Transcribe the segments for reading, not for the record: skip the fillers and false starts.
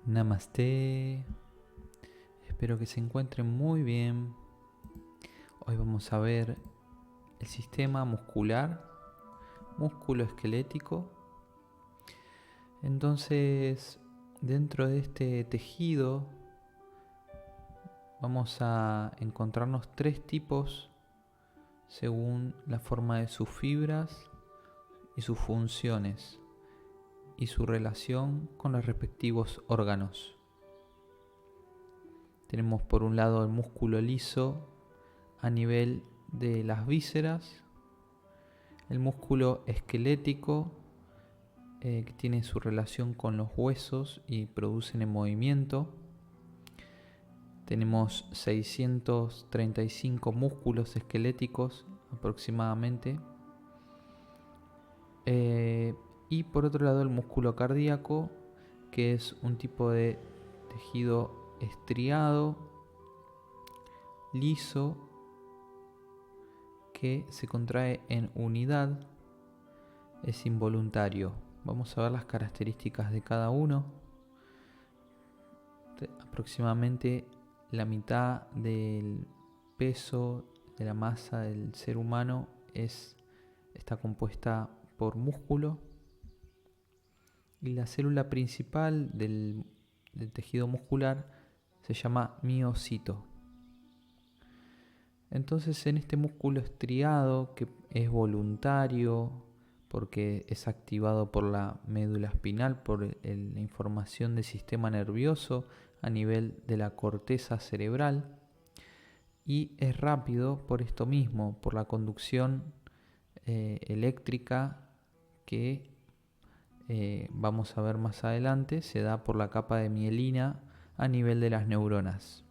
Namaste, espero que se encuentren muy bien. Hoy vamos a ver el sistema muscular, músculo esquelético. Entonces, dentro de este tejido vamos a encontrarnos tres tipos según la forma de sus fibras y sus funciones y su relación con los respectivos órganos. Tenemos por un lado el músculo liso a nivel de las vísceras, el músculo esquelético que tiene su relación con los huesos y producen el movimiento. Tenemos 635 músculos esqueléticos aproximadamente. Y por otro lado el músculo cardíaco, que es un tipo de tejido estriado, liso, que se contrae en unidad, es involuntario. Vamos a ver las características de cada uno. Aproximadamente la mitad del peso de la masa del ser humano está compuesta por músculo, y la célula principal del tejido muscular se llama miocito. Entonces, en este músculo estriado, que es voluntario porque es activado por la médula espinal, por la información del sistema nervioso a nivel de la corteza cerebral, y es rápido por esto mismo, por la conducción eléctrica que vamos a ver más adelante, se da por la capa de mielina a nivel de las neuronas.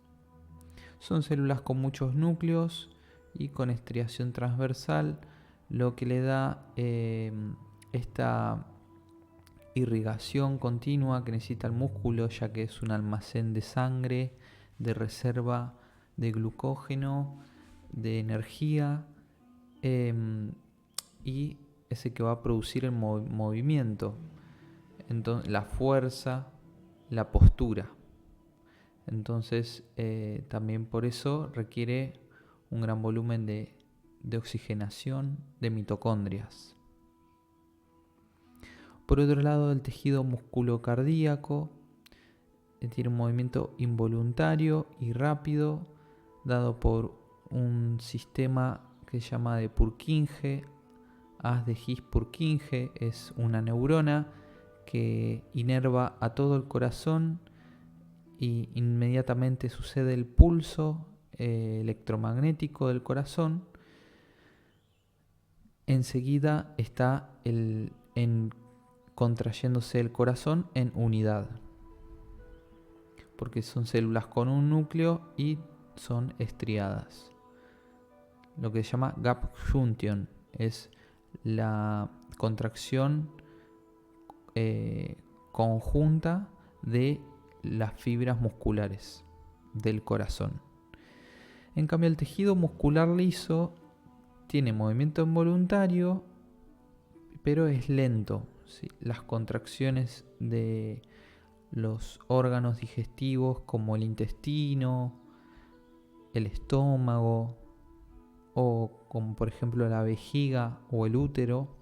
Son células con muchos núcleos y con estriación transversal, lo que le da esta irrigación continua que necesita el músculo, ya que es un almacén de sangre, de reserva de glucógeno, de energía, y es el que va a producir el movimiento, entonces, la fuerza, la postura. Entonces, también por eso requiere un gran volumen de oxigenación de mitocondrias. Por otro lado, el tejido musculocardíaco tiene un movimiento involuntario y rápido, dado por un sistema que se llama de Purkinje. Haz de His-Purkinje es una neurona que inerva a todo el corazón y inmediatamente sucede el pulso electromagnético del corazón. Enseguida está contrayéndose el corazón en unidad, porque son células con un núcleo y son estriadas. Lo que se llama gap junction es la contracción conjunta de las fibras musculares del corazón. En cambio, el tejido muscular liso tiene movimiento involuntario, pero es lento, ¿sí? Las contracciones de los órganos digestivos, como el intestino, el estómago, o como por ejemplo la vejiga o el útero,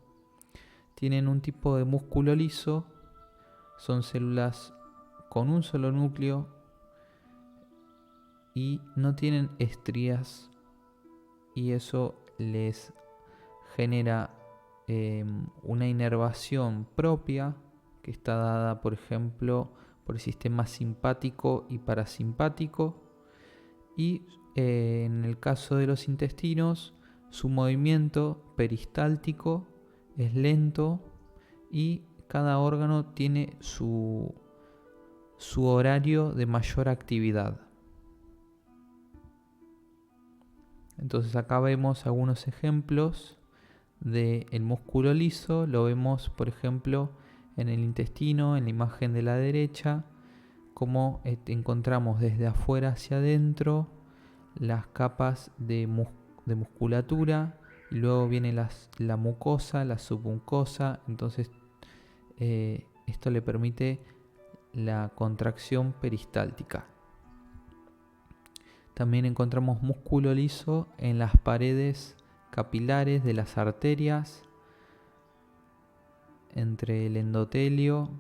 tienen un tipo de músculo liso. Son células con un solo núcleo y no tienen estrías, y eso les genera una inervación propia que está dada, por ejemplo, por el sistema simpático y parasimpático. Y en el caso de los intestinos, su movimiento peristáltico es lento y cada órgano tiene su horario de mayor actividad. Entonces acá vemos algunos ejemplos del músculo liso. Lo vemos, por ejemplo, en el intestino, en la imagen de la derecha, como encontramos desde afuera hacia adentro las capas de musculatura, y luego viene la mucosa, la submucosa. Entonces esto le permite la contracción peristáltica. También encontramos músculo liso en las paredes capilares de las arterias, entre el endotelio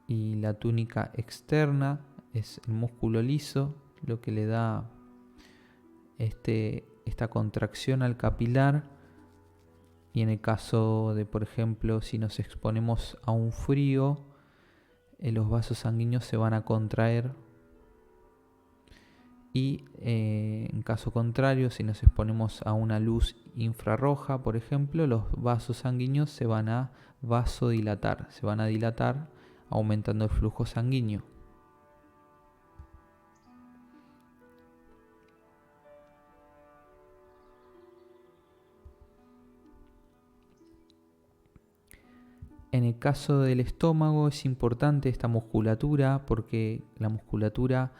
y la túnica externa. Es el músculo liso lo que le da esta contracción al capilar. Y en el caso de, por ejemplo, si nos exponemos a un frío, los vasos sanguíneos se van a contraer. Y en caso contrario, si nos exponemos a una luz infrarroja, por ejemplo, los vasos sanguíneos se van a vasodilatar, se van a dilatar, aumentando el flujo sanguíneo. En el caso del estómago es importante esta musculatura, porque la musculatura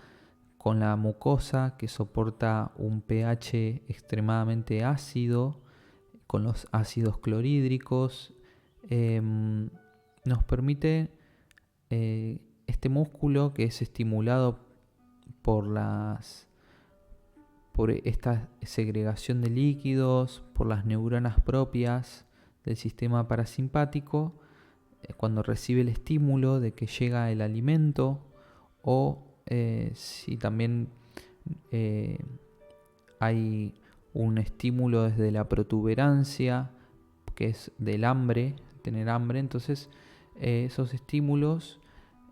con la mucosa, que soporta un pH extremadamente ácido, con los ácidos clorhídricos, nos permite este músculo, que es estimulado por esta segregación de líquidos, por las neuronas propias del sistema parasimpático, cuando recibe el estímulo de que llega el alimento, o si también hay un estímulo desde la protuberancia, que es del hambre, tener hambre. Entonces esos estímulos,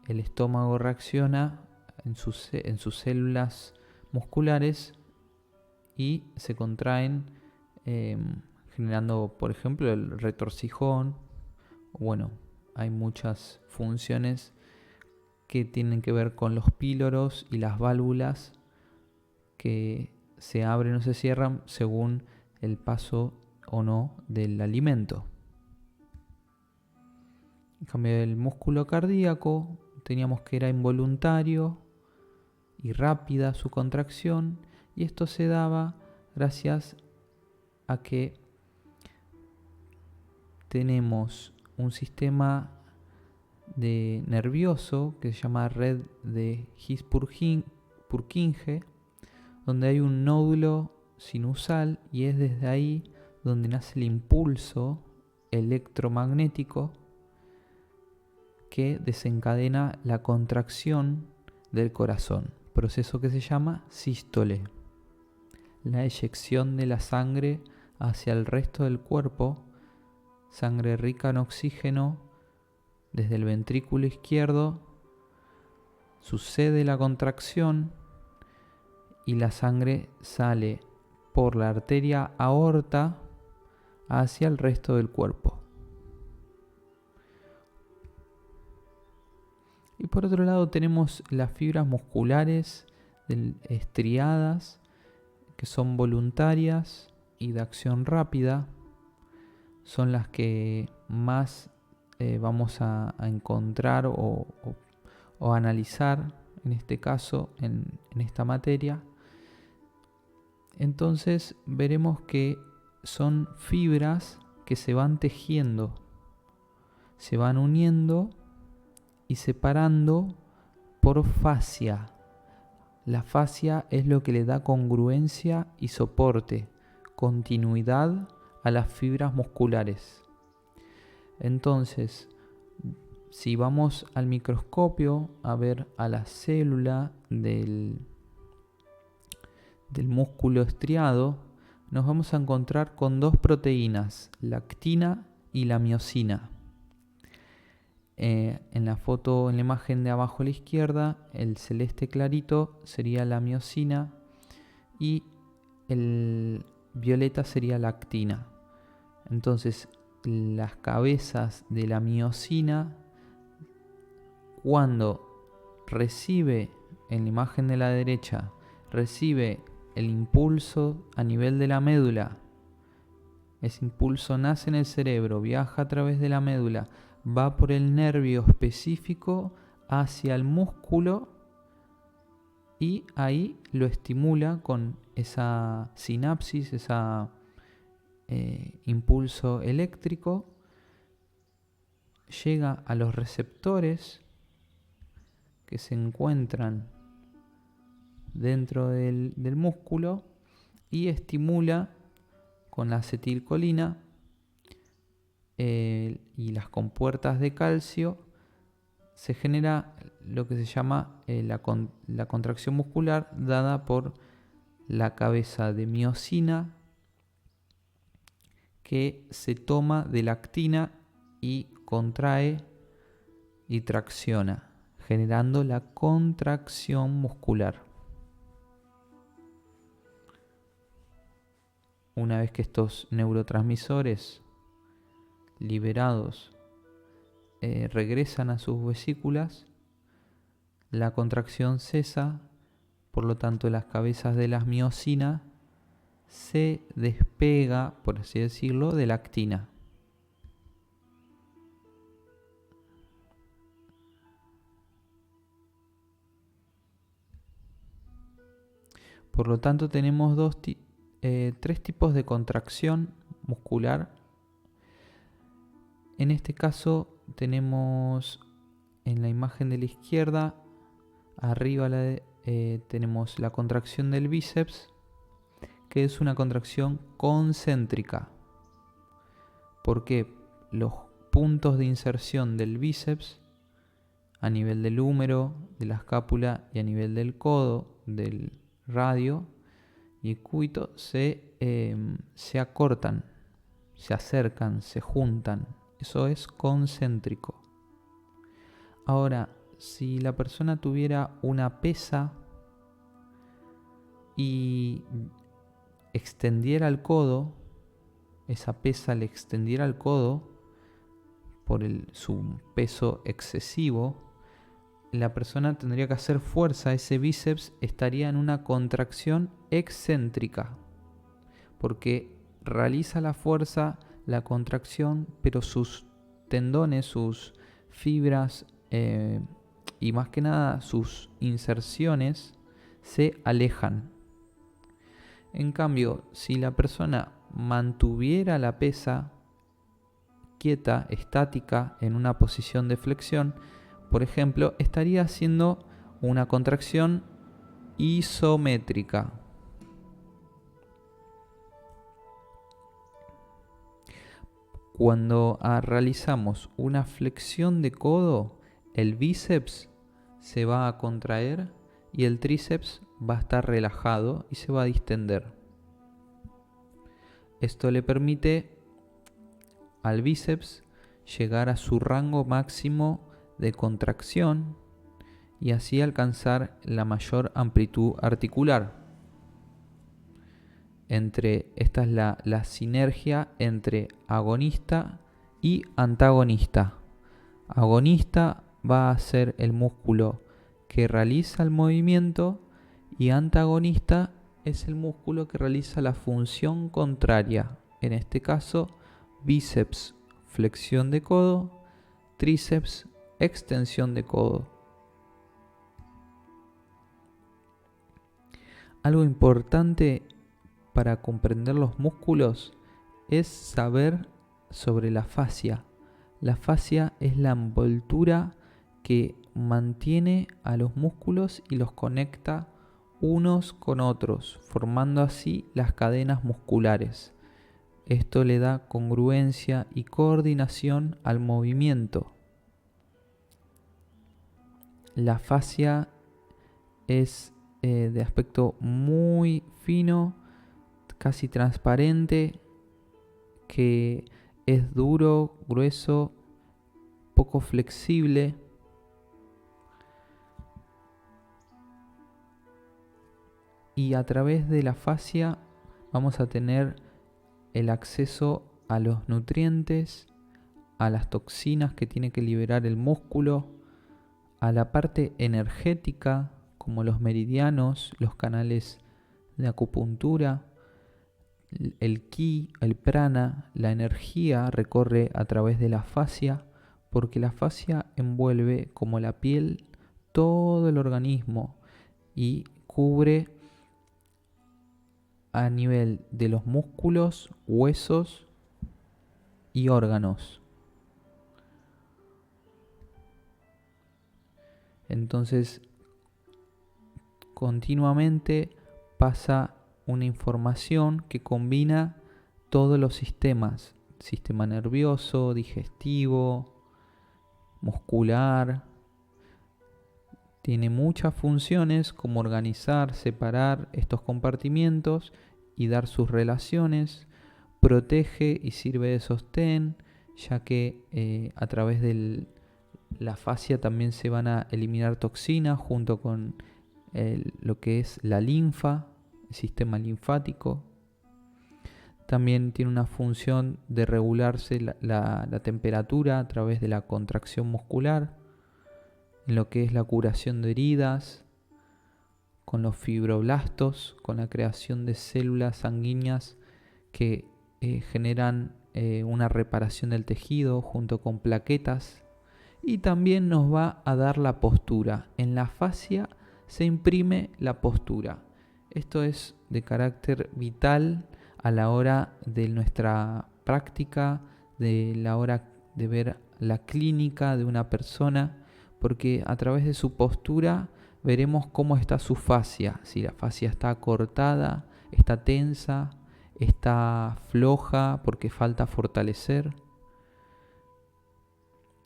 el estómago reacciona en sus células musculares y se contraen, generando, por ejemplo, el retorcijón. Bueno, hay muchas funciones que tienen que ver con los píloros y las válvulas, que se abren o se cierran según el paso o no del alimento. En cambio, el músculo cardíaco teníamos que era involuntario y rápida su contracción, y esto se daba gracias a que tenemos un sistema nervioso que se llama red de His-Purkinje, donde hay un nódulo sinusal, y es desde ahí donde nace el impulso electromagnético que desencadena la contracción del corazón, proceso que se llama sístole, la eyección de la sangre hacia el resto del cuerpo, sangre rica en oxígeno desde el ventrículo izquierdo. Sucede la contracción y la sangre sale por la arteria aorta hacia el resto del cuerpo. Y por otro lado tenemos las fibras musculares estriadas, que son voluntarias y de acción rápida. Son las que más vamos a encontrar o analizar en este caso, en esta materia. Entonces veremos que son fibras que se van tejiendo, se van uniendo y separando por fascia. La fascia es lo que le da congruencia y soporte, continuidad a las fibras musculares. Entonces, si vamos al microscopio a ver a la célula del músculo estriado, nos vamos a encontrar con dos proteínas, la actina y la miosina. En la foto, en la imagen de abajo a la izquierda, el celeste clarito sería la miosina y el violeta sería la actina. Entonces, las cabezas de la miosina, cuando recibe, en la imagen de la derecha, recibe el impulso a nivel de la médula, ese impulso nace en el cerebro, viaja a través de la médula, va por el nervio específico hacia el músculo y ahí lo estimula con esa sinapsis, ese impulso eléctrico, llega a los receptores que se encuentran dentro del músculo y estimula con la acetilcolina y las compuertas de calcio. Se genera lo que se llama la contracción muscular dada por la cabeza de miosina que se toma de la actina y contrae y tracciona, generando la contracción muscular. Una vez que estos neurotransmisores liberados regresan a sus vesículas, la contracción cesa, por lo tanto las cabezas de las miosinas se despega, por así decirlo, de la actina. Por lo tanto tenemos tres tipos de contracción muscular. En este caso tenemos en la imagen de la izquierda, arriba tenemos la contracción del bíceps, que es una contracción concéntrica, porque los puntos de inserción del bíceps a nivel del húmero, de la escápula y a nivel del codo, del radio y el cúbito se acortan, se acercan, se juntan. Eso es concéntrico. Ahora, si la persona tuviera una pesa y extendiera el codo, esa pesa le extendiera el codo por su peso excesivo, la persona tendría que hacer fuerza, ese bíceps estaría en una contracción excéntrica, porque realiza la fuerza, la contracción, pero sus tendones, sus fibras y más que nada sus inserciones se alejan. En cambio, si la persona mantuviera la pesa quieta, estática, en una posición de flexión, por ejemplo, estaría haciendo una contracción isométrica. Cuando realizamos una flexión de codo, el bíceps se va a contraer y el tríceps va a estar relajado y se va a distender. Esto le permite al bíceps llegar a su rango máximo de contracción y así alcanzar la mayor amplitud articular. Esta es la sinergia entre agonista y antagonista. Agonista va a ser el músculo que realiza el movimiento y antagonista es el músculo que realiza la función contraria. En este caso, bíceps, flexión de codo, tríceps, extensión de codo. Algo importante para comprender los músculos es saber sobre la fascia. La fascia es la envoltura que mantiene a los músculos y los conecta unos con otros, formando así las cadenas musculares. Esto le da congruencia y coordinación al movimiento. La fascia es de aspecto muy fino, casi transparente, que es duro, grueso, poco flexible. Y a través de la fascia vamos a tener el acceso a los nutrientes, a las toxinas que tiene que liberar el músculo, a la parte energética como los meridianos, los canales de acupuntura, el ki, el prana, la energía recorre a través de la fascia, porque la fascia envuelve como la piel todo el organismo y cubre a nivel de los músculos, huesos y órganos. Entonces, continuamente pasa una información que combina todos los sistemas: sistema nervioso, digestivo, muscular. Tiene muchas funciones como organizar, separar estos compartimientos y dar sus relaciones. Protege y sirve de sostén, ya que a través de la fascia también se van a eliminar toxinas junto con lo que es la linfa, el sistema linfático. También tiene una función de regularse la temperatura a través de la contracción muscular, en lo que es la curación de heridas, con los fibroblastos, con la creación de células sanguíneas que generan una reparación del tejido junto con plaquetas. Y también nos va a dar la postura. En la fascia se imprime la postura. Esto es de carácter vital a la hora de nuestra práctica, de la hora de ver la clínica de una persona, porque a través de su postura veremos cómo está su fascia, si la fascia está cortada, está tensa, está floja porque falta fortalecer.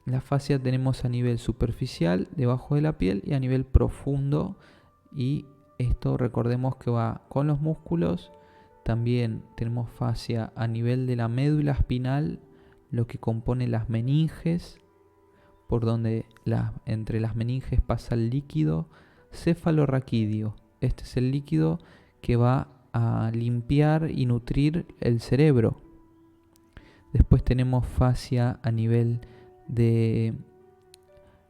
La fascia tenemos a nivel superficial, debajo de la piel, y a nivel profundo, y esto recordemos que va con los músculos. También tenemos fascia a nivel de la médula espinal, lo que compone las meninges, por donde entre las meninges pasa el líquido cefalorraquídeo. Este es el líquido que va a limpiar y nutrir el cerebro. Después tenemos fascia a nivel de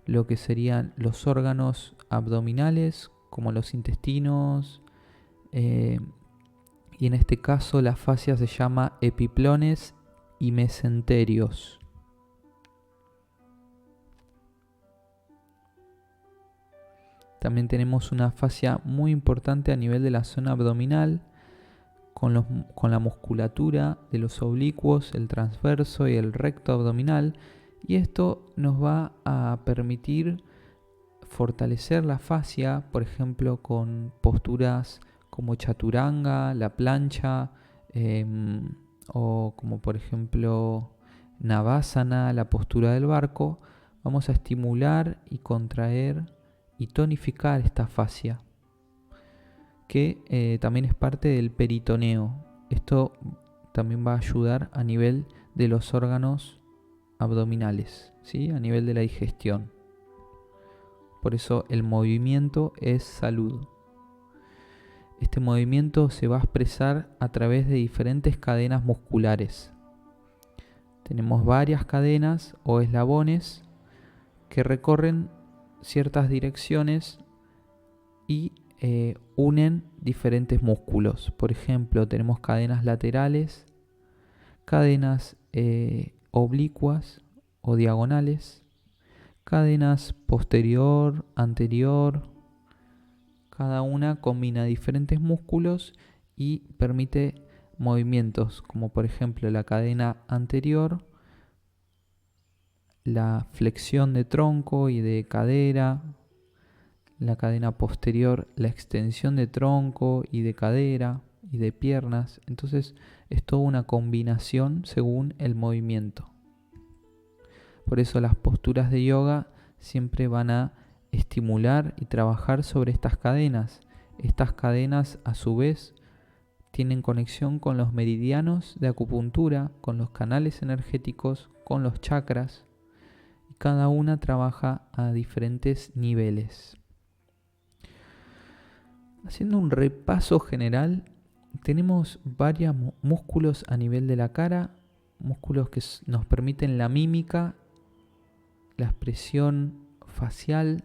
lo que serían los órganos abdominales, como los intestinos, y en este caso la fascia se llama epiplones y mesenterios. También tenemos una fascia muy importante a nivel de la zona abdominal, con la musculatura de los oblicuos, el transverso y el recto abdominal, y esto nos va a permitir fortalecer la fascia, por ejemplo, con posturas como chaturanga, la plancha, o como por ejemplo navasana, la postura del barco. Vamos a estimular y contraer y tonificar esta fascia, que también es parte del peritoneo. Esto también va a ayudar a nivel de los órganos abdominales, ¿sí? A nivel de la digestión. Por eso el movimiento es salud. Este movimiento se va a expresar a través de diferentes cadenas musculares. Tenemos varias cadenas o eslabones que recorren ciertas direcciones y unen diferentes músculos. Por ejemplo, tenemos cadenas laterales, cadenas oblicuas o diagonales, cadenas posterior, anterior. Cada una combina diferentes músculos y permite movimientos, como por ejemplo la cadena anterior, la flexión de tronco y de cadera; la cadena posterior, la extensión de tronco y de cadera y de piernas. Entonces es toda una combinación según el movimiento. Por eso las posturas de yoga siempre van a estimular y trabajar sobre estas cadenas. Estas cadenas a su vez tienen conexión con los meridianos de acupuntura, con los canales energéticos, con los chakras, y cada una trabaja a diferentes niveles. Haciendo un repaso general, tenemos varios músculos a nivel de la cara, músculos que nos permiten la mímica, la expresión facial.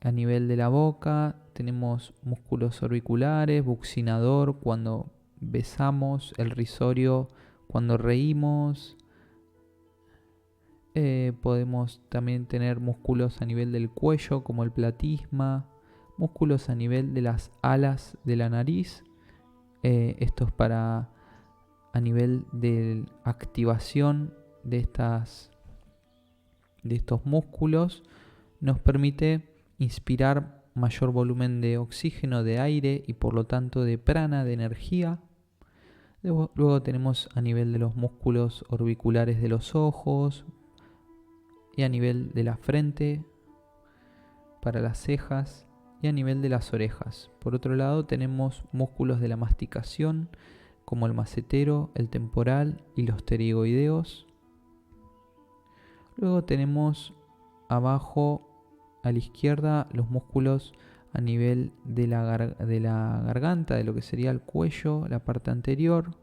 A nivel de la boca tenemos músculos orbiculares, buccinador cuando besamos, el risorio cuando reímos. Podemos también tener músculos a nivel del cuello como el platisma, músculos a nivel de las alas de la nariz. Esto es para a nivel de activación de estos músculos. nos permite inspirar mayor volumen de oxígeno, de aire y por lo tanto de prana, de energía. Luego tenemos a nivel de los músculos orbiculares de los ojos y a nivel de la frente para las cejas y a nivel de las orejas. Por otro lado tenemos músculos de la masticación como el macetero, el temporal y los pterigoideos. Luego tenemos abajo a la izquierda los músculos a nivel de la garganta, de lo que sería el cuello, la parte anterior.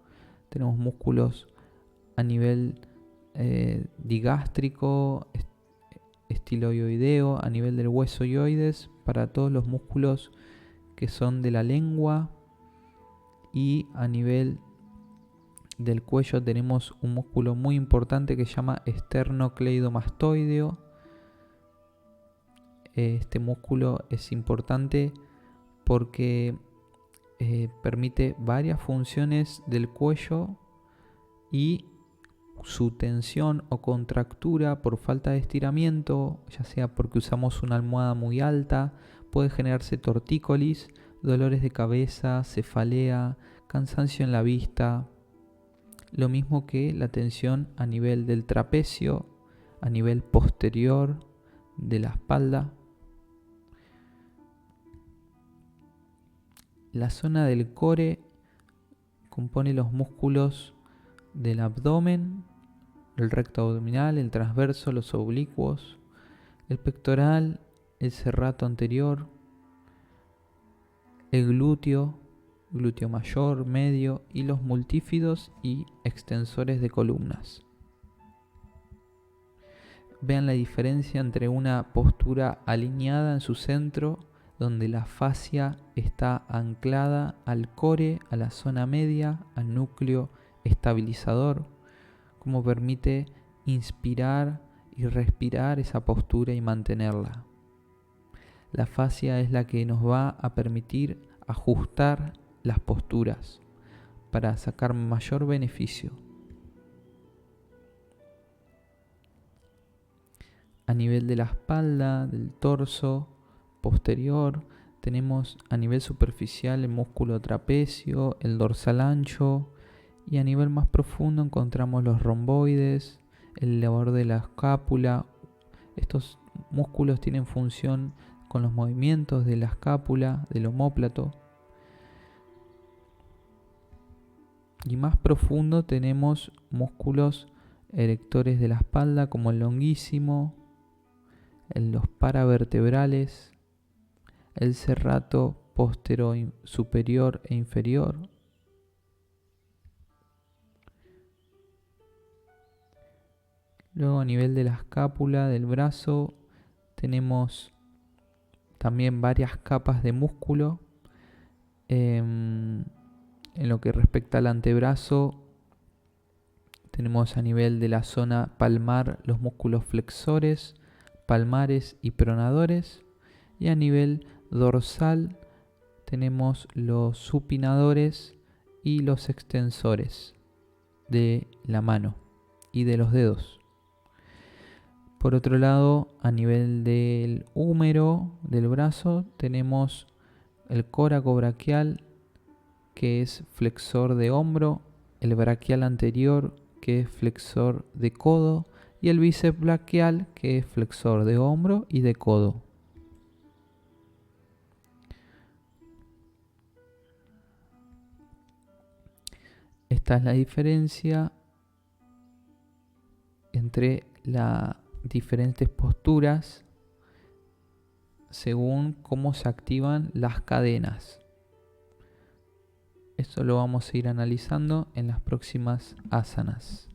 Tenemos músculos a nivel digástrico, estiloideo, a nivel del hueso ioides, para todos los músculos que son de la lengua. Y a nivel del cuello tenemos un músculo muy importante que se llama esternocleidomastoideo. Este músculo es importante porque permite varias funciones del cuello y su tensión o contractura por falta de estiramiento, ya sea porque usamos una almohada muy alta, puede generarse tortícolis, dolores de cabeza, cefalea, cansancio en la vista. Lo mismo que la tensión a nivel del trapecio, a nivel posterior de la espalda. La zona del core compone los músculos del abdomen, el recto abdominal, el transverso, los oblicuos, el pectoral, el serrato anterior, el glúteo mayor, medio y los multífidos y extensores de columnas. Vean la diferencia entre una postura alineada en su centro, donde la fascia está anclada al core, a la zona media, al núcleo estabilizador, como permite inspirar y respirar esa postura y mantenerla. La fascia es la que nos va a permitir ajustar las posturas para sacar mayor beneficio. A nivel de la espalda, del torso posterior, tenemos a nivel superficial el músculo trapecio, el dorsal ancho, y a nivel más profundo encontramos los romboides, el elevador de la escápula. Estos músculos tienen función con los movimientos de la escápula, del omóplato. Y más profundo tenemos músculos erectores de la espalda como el longuísimo, los paravertebrales, el serrato superior e inferior. Luego a nivel de la escápula del brazo tenemos también varias capas de músculo. En lo que respecta al antebrazo, tenemos a nivel de la zona palmar los músculos flexores, palmares y pronadores. Y a nivel dorsal tenemos los supinadores y los extensores de la mano y de los dedos. Por otro lado, a nivel del húmero del brazo tenemos el córaco braquial, que es flexor de hombro, el braquial anterior, que es flexor de codo, y el bíceps braquial, que es flexor de hombro y de codo. Esta es la diferencia entre las diferentes posturas según cómo se activan las cadenas. Esto lo vamos a ir analizando en las próximas asanas.